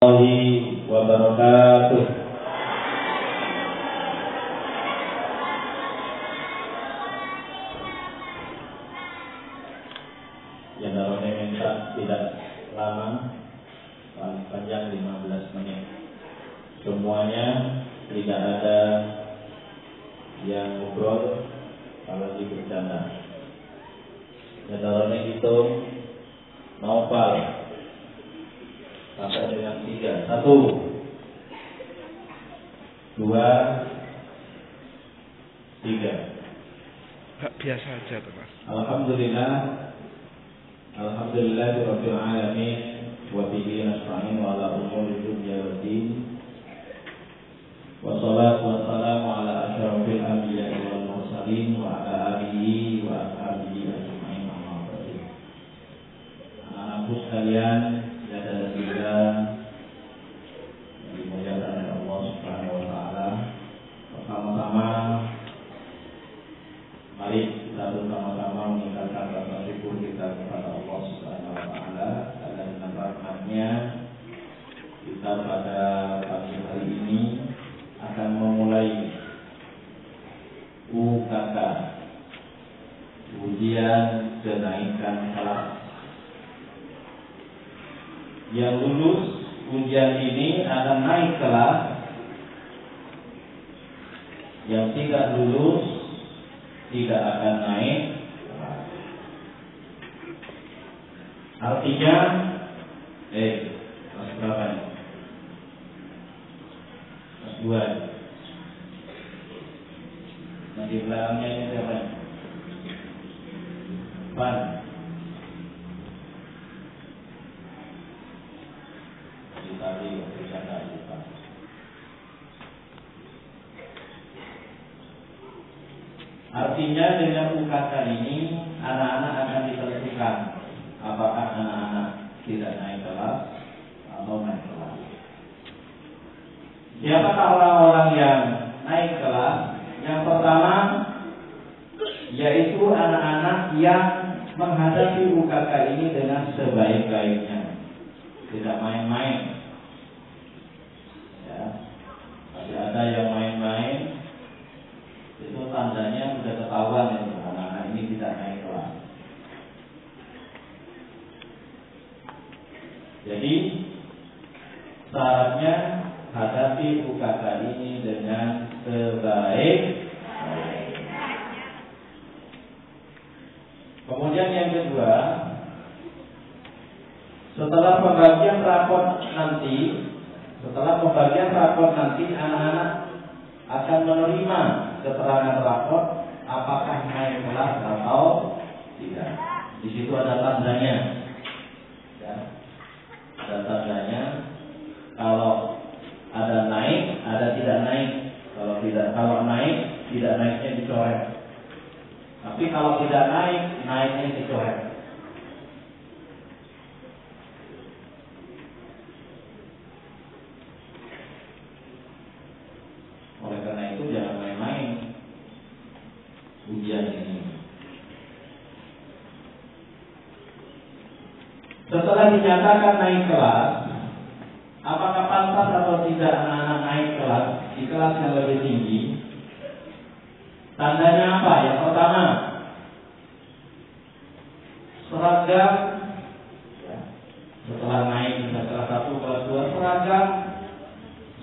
warahmatullahi wabarakatuh. Yang dalamnya minta tidak lama, paling panjang 15 menit. Semuanya tidak ada yang ngobrol, apalagi bercanda. Yang dalamnya itu Naufal sampai dengan 3. 1, 2, 3. Biasa aja tuh Mas. Alhamdulillahirabbil alamin wa bihi nasta'in wa ala umuri dunya waddin. Wassalatu wassalamu ala asyrafil anbiya'i wal mursalin wa ala alihi wa ashabihi ajma'in. Amma ba'du. Anak-anakku sekalian, dan juga dimuliakan oleh Allah Subhanahu wa taala. Pertama-tama mari kita bersama-sama meningkatkan rasa syukur kita kepada Allah Subhanahu wa taala karena dengan rahmat-Nya kita pada pagi hari ini akan memulai UKK, ujian kenaikan kelas. Yang lulus ujian ini akan naik kelas, yang tidak lulus tidak akan naik kelas. Artinya kelas berapa nih? Kelas 2. Nah di belakangnya ini siapa nih? Pan. Tadi bercanda kita. Artinya dengan UKK ini anak-anak akan ditentukan apakah anak-anak tidak naik kelas atau naik kelas. Siapakah orang-orang yang naik kelas? Yang pertama yaitu anak-anak yang menghadapi UKK ini dengan sebaik-baiknya, tidak main-main. Masih ada yang main-main, itu tandanya sudah ketahuan itu anak-anak ini tidak naik kelas. Jadi syaratnya hadapi UKK ini dengan sebaik-baiknya. Kemudian yang kedua, setelah pembagian rapor nanti anak-anak akan menerima keterangan rapor apakah naik kelas atau tidak. Di situ ada tandanya, ya. Ada tandanya. Kalau ada naik, ada tidak naik. Kalau naik, tidak naiknya dicoret. Tapi kalau tidak naik, naiknya dicoret. Oleh karena itu jangan main-main ujian ini. Setelah dinyatakan naik kelas, apakah pantas atau tidak anak-anak naik kelas di kelas yang lebih tinggi? Tandanya apa? Yang pertama, seragam, ya. Setelah naik ke kelas 1, kelas 2, seragam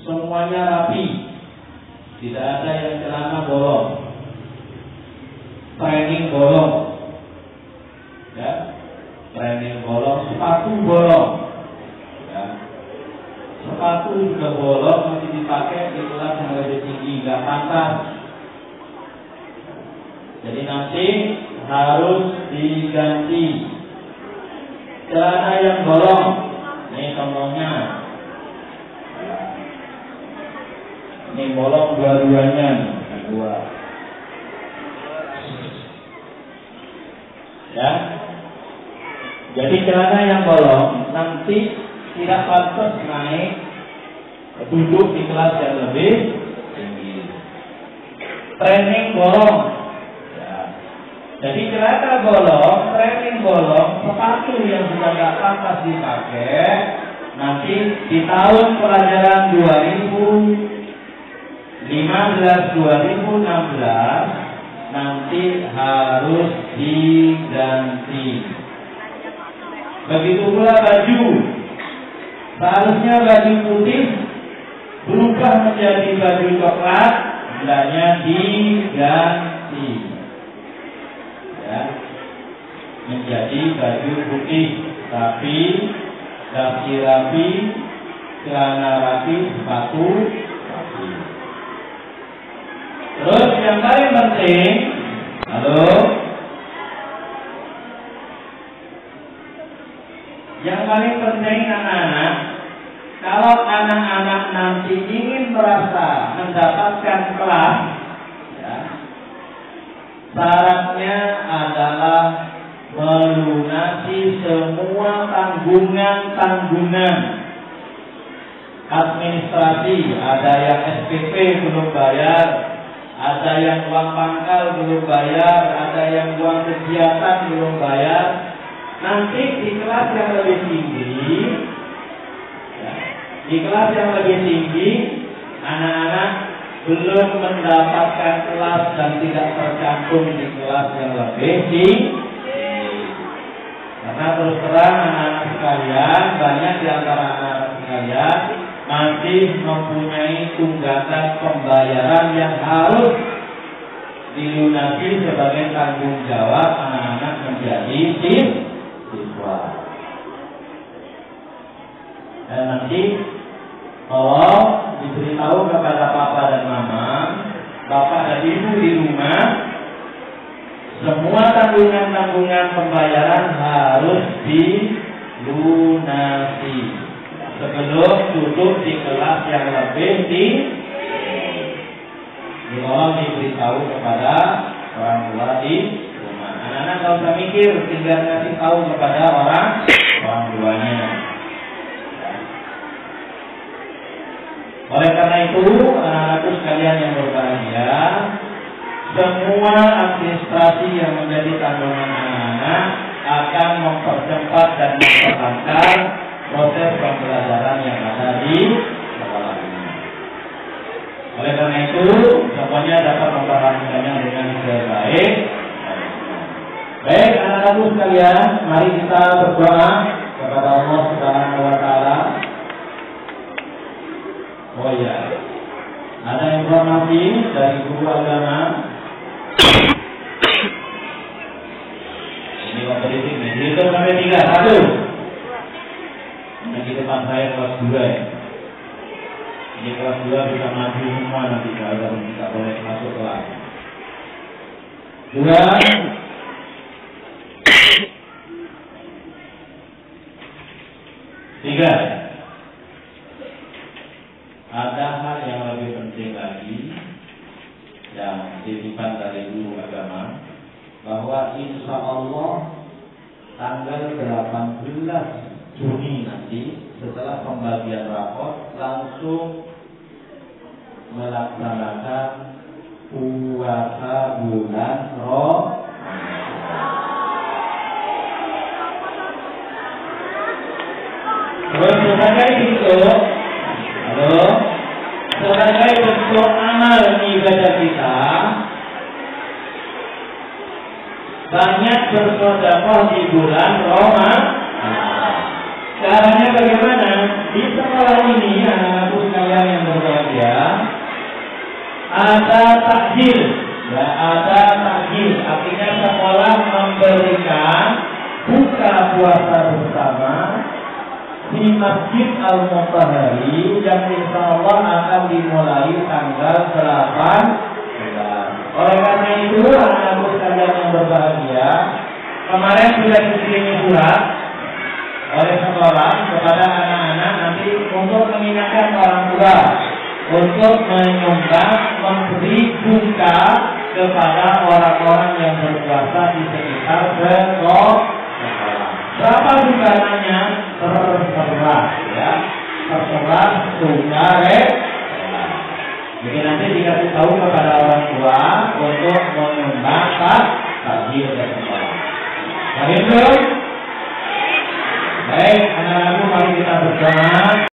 semuanya rapi. Tidak ada yang celana bolong, training bolong, ya, training bolong, sepatu bolong, ya, sepatu juga bolong masih dipakai di kelas yang lebih tinggi, nggak pantas. Jadi nanti harus diganti. Celana yang bolong, ini contohnya. Ini bolong dua-duanya, dua. Ya. Jadi celana yang bolong nanti tidak pantas naik duduk di kelas yang lebih tinggi. Training bolong. Ya. Jadi celana bolong, training bolong, sepatu yang sudah tidak pantas dipakai nanti di tahun pelajaran 2015-2016 nanti harus diganti. Begitu pula baju. Seharusnya baju putih berubah menjadi baju coklat, hendaknya diganti. Ya, menjadi baju putih, tapi dasi rapi, celana rapi, sepatu rapi. Terus yang paling penting, yang paling penting anak-anak, kalau anak-anak nanti ingin merasa mendapatkan kelas, ya, syaratnya adalah melunasi semua tanggungan administrasi. Ada yang SPP belum bayar, ada yang uang pangkal belum bayar, ada yang uang kegiatan belum bayar. Nanti di kelas yang lebih tinggi, ya, di kelas yang lebih tinggi, anak-anak belum mendapatkan kelas dan tidak tercantum di kelas yang lebih tinggi. Karena terus terang anak-anak sekalian, banyak di antara anak-anak sekalian masih mempunyai tunggakan pembayaran yang harus dilunasi sebagai tanggung jawab anak-anak menjadi siswa. Dan nanti tolong diberitahu kepada papa dan mama, bapak dan ibu di rumah, semua tanggungan pembayaran harus dilunasi sebelum duduk di kelas yang lebih tinggi. Tolong diberitahu kepada orang tua di rumah. Anak-anak kalau usah mikir, tinggal ngasih tahu kepada orang tuanya. Oleh karena itu, anak-anakku sekalian yang berbahagia, semua administrasi yang menjadi tanggungan anak-anak akan mempercepat dan memperlancar proses pembelajaran yang ada di sekolah ini. Oleh karena itu, semuanya dapat memperhatikannya dengan baik. Baik, anak-anakku sekalian, mari kita berdoa kepada Allah Subhanahu wa Ta'ala. Oh ya, ada informasi dari guru agama. Ini kompetitif nih, dihitung sampai 3, 1. Nah, di depan saya kelas 2 ya. Ini kelas 2 bisa maju semua nanti kalau tidak boleh masuk kelas. 2. 3. Ada hal yang lebih penting lagi yang dititipkan dari guru agama, bahwa insya Allah tanggal 18 Juni nanti setelah pembagian rapor langsung melaksanakan puasa bulan Ramadan. Terus sebagai bentuk, sebagai bentuk amal ibadah kita, banyak bersedekah di bulan Ramadan. Caranya bagaimana? Di sekolah ini, anak-anakku sekalian yang berbahagia, ada takjil, ya, ada takjil. Artinya sekolah memberikan buka puasa bersama di Masjid Al-Mutahari yang insya Allah akan dimulai tanggal 8. Oleh karena itu, anak-anakku sekalian yang berbahagia, kemarin sudah dikirimi surat oleh sekolah kepada anak-anak nanti untuk mengingatkan orang tua untuk menyumbang memberi buka kepada orang-orang yang berpuasa di sekitar sekolah. Berapa bukanya? Terserah, ya, terserah sukarela. Jadi nanti dikasih tahu kepada orang tua untuk menyumbang takjil dari sekolah. Begitu? Baik, anak-anakku mari kita berdoa.